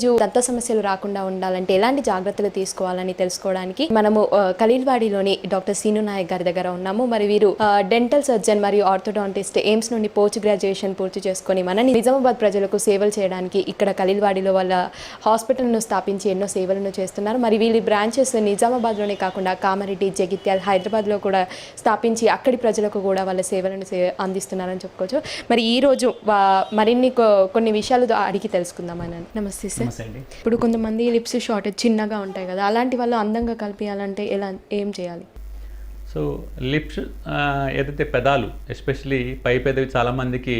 రోజు దంత సమస్యలు రాకుండా ఉండాలంటే ఎలాంటి జాగ్రత్తలు తీసుకోవాలని తెలుసుకోవడానికి మనము ఖలీల్వాడిలోని డాక్టర్ సీను నాయక్ గారి దగ్గర ఉన్నాము. మరి వీరు డెంటల్ సర్జన్ మరియు ఆర్థోడాంటిస్ట్, ఎయిమ్స్ నుండి పోస్ట్ గ్రాడ్యుయేషన్ పూర్తి చేసుకొని మన నిజామాబాద్ ప్రజలకు సేవలు చేయడానికి ఇక్కడ ఖలీల్వాడిలో వాళ్ళ హాస్పిటల్ను స్థాపించి ఎన్నో సేవలను చేస్తున్నారు. మరి వీళ్ళ బ్రాంచెస్ నిజామాబాద్లోనే కాకుండా కామారెడ్డి, జగిత్యాల, హైదరాబాద్లో కూడా స్థాపించి అక్కడి ప్రజలకు కూడా వాళ్ళ సేవలను అందిస్తున్నారని చెప్పుకోవచ్చు. మరి ఈ రోజు మరిన్ని కొన్ని విషయాలు అడిగి తెలుసుకుందామని. నమస్తే సార్. ఇప్పుడు కొంతమంది లిప్స్ షార్టేజ్ చిన్నగా ఉంటాయి కదా, అలాంటి వాళ్ళు అందంగా కల్పించాలంటే ఏం చేయాలి? సో లిప్స్ ఏదైతే పెదాలు, ఎస్పెషలీ పై పెదవి చాలామందికి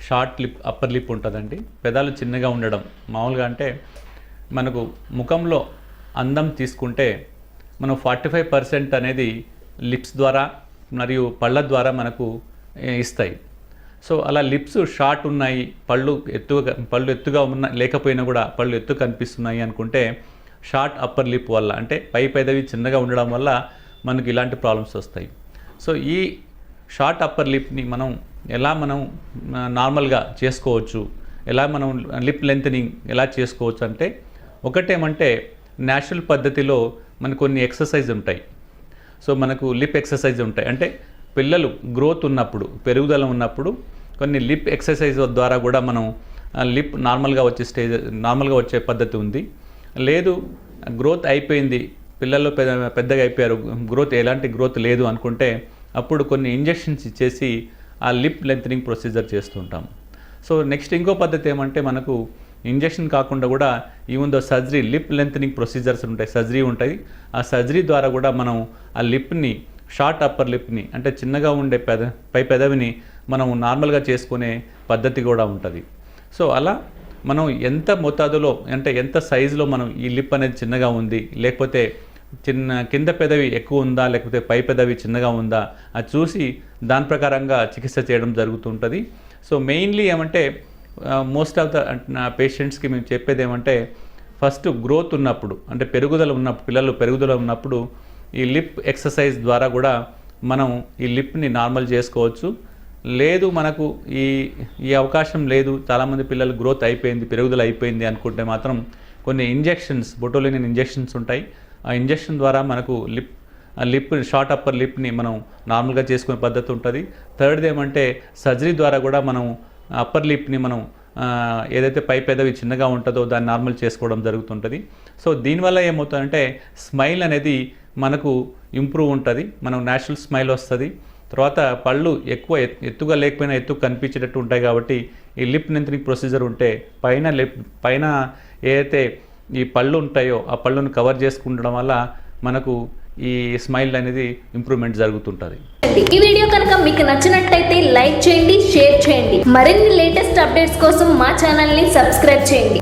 షార్ట్ లిప్, అప్పర్ లిప్ ఉంటుందండి. పెదాలు చిన్నగా ఉండడం మామూలుగా అంటే మనకు ముఖంలో అందం తీసుకుంటే మనం 45% అనేది లిప్స్ ద్వారా మరియు పళ్ళ ద్వారా మనకు ఇస్తాయి. సో అలా లిప్స్ షార్ట్ ఉన్నాయి, పళ్ళు ఎత్తుగా లేకపోయినా కూడా పళ్ళు ఎత్తు కనిపిస్తున్నాయి అనుకుంటే షార్ట్ అప్పర్ లిప్ వల్ల, అంటే పై పెదవి చిన్నగా ఉండడం వల్ల మనకు ఇలాంటి ప్రాబ్లమ్స్ వస్తాయి. సో ఈ షార్ట్ అప్పర్ లిప్ని మనం ఎలా నార్మల్గా చేసుకోవచ్చు, ఎలా మనం లిప్ లెంత్నింగ్ ఎలా చేసుకోవచ్చు అంటే, ఒకటేమంటే న్యాచురల్ పద్ధతిలో మనకు కొన్ని ఎక్సర్సైజ్ ఉంటాయి. సో మనకు లిప్ ఎక్సర్సైజ్ ఉంటాయి, అంటే పిల్లలు గ్రోత్ ఉన్నప్పుడు, పెరుగుదల ఉన్నప్పుడు కొన్ని లిప్ ఎక్సర్సైజ్ ద్వారా కూడా మనం లిప్ నార్మల్గా వచ్చే పద్ధతి ఉంది. లేదు గ్రోత్ అయిపోయింది, పిల్లలు పెద్దగా అయిపోయారు, ఎలాంటి గ్రోత్ లేదు అనుకుంటే అప్పుడు కొన్ని ఇంజెక్షన్స్ ఇచ్చేసి ఆ లిప్ లెంత్నింగ్ ప్రొసీజర్ చేస్తుంటాం. సో నెక్స్ట్ ఇంకో పద్ధతి ఏమంటే, మనకు ఇంజెక్షన్ కాకుండా కూడా ఈవెన్ సర్జరీ, లిప్ లెంత్నింగ్ ప్రొసీజర్స్ ఉంటాయి, సర్జరీ ఉంటాయి. ఆ సర్జరీ ద్వారా కూడా మనం ఆ లిప్ని, షార్ట్ అప్పర్ లిప్ని, అంటే చిన్నగా ఉండే పై పెదవిని మనం నార్మల్గా చేసుకునే పద్ధతి కూడా ఉంటుంది. సో అలా మనం ఎంత మోతాదులో, అంటే ఎంత సైజులో మనం ఈ లిప్ అనేది చిన్నగా ఉంది, లేకపోతే కింద పెదవి ఎక్కువ ఉందా, లేకపోతే పై పెదవి చిన్నగా ఉందా, అది చూసి దాని ప్రకారంగా చికిత్స చేయడం జరుగుతుంటుంది. సో మెయిన్లీ ఏమంటే మోస్ట్ ఆఫ్ ద పేషెంట్స్కి మేము చెప్పేది ఏమంటే, ఫస్ట్ గ్రోత్ ఉన్నప్పుడు, అంటే పిల్లలు పెరుగుదల ఉన్నప్పుడు ఈ లిప్ ఎక్సర్సైజ్ ద్వారా కూడా మనం ఈ లిప్ని నార్మల్ చేసుకోవచ్చు. లేదు మనకు ఈ అవకాశం లేదు, చాలామంది పిల్లలు గ్రోత్ అయిపోయింది, పెరుగుదల అయిపోయింది అనుకుంటే మాత్రం కొన్ని ఇంజెక్షన్స్, బొటోలినిన్ ఇంజెక్షన్స్ ఉంటాయి. ఆ ఇంజెక్షన్ ద్వారా మనకు లిప్ షార్ట్ అప్పర్ లిప్ని మనం నార్మల్గా చేసుకునే పద్ధతి ఉంటుంది. థర్డ్ది ఏమంటే సర్జరీ ద్వారా కూడా మనం అప్పర్ లిప్ని మనం ఏదైతే పై పెదవి చిన్నగా ఉంటుందో దాన్ని నార్మల్ చేసుకోవడం జరుగుతుంటుంది. సో దీనివల్ల ఏమవుతుందంటే స్మైల్ అనేది మనకు ఇంప్రూవ్ ఉంటుంది, మనం న్యాచురల్ స్మైల్ వస్తుంది. తర్వాత పళ్ళు ఎక్కువ ఎత్తుగా లేకపోయినా ఎత్తుగా కనిపించేటట్టు ఉంటాయి. కాబట్టి ఈ లిప్ లెంత్నింగ్ ప్రొసీజర్ ఉంటే పైన ఏదైతే ఈ పళ్ళు ఉంటాయో ఆ పళ్ళును కవర్ చేసుకుంటడం వల్ల మనకు ఈ స్మైల్ అనేది ఇంప్రూవ్మెంట్ జరుగుతుంటుంది. ఈ వీడియో కనుక మీకు నచ్చినట్టయితే లైక్ చేయండి, షేర్ చేయండి. మరిన్ని లేటెస్ట్ అప్డేట్స్ కోసం మా ఛానల్ని సబ్స్క్రైబ్ చేయండి.